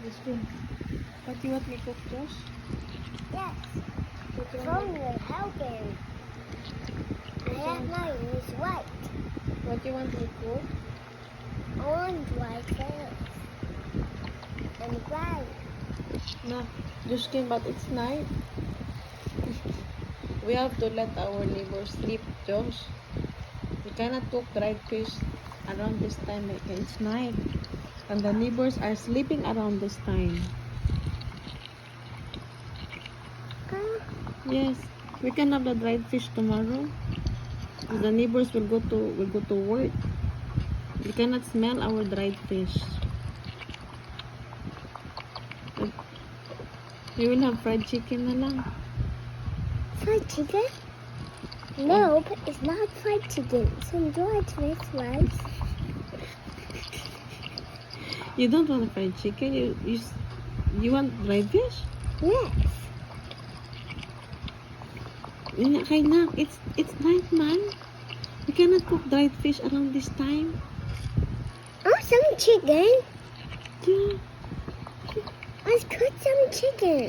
Justin, what you want me cook, Josh? Yes. What you From want, your helping. I have mine is white. what you want me cook? Orange, white, tails. And brown. No, Justin, but it's night. We have to let our neighbors sleep, Josh. We cannot cook dried fish around this time. Like, it's night. And the neighbors are sleeping around this time. Yes, we can have the dried fish tomorrow. The neighbors will go to work. We cannot smell our dried fish. But we will have fried chicken na lang. Fried chicken? No, but it's not fried chicken. It's dried fish rice. You don't want fried chicken. You want dried fish? Yes. Okay, na. It's night, man. We cannot cook dried fish around this time. Oh, some chicken. Yeah. Let's cook some chicken.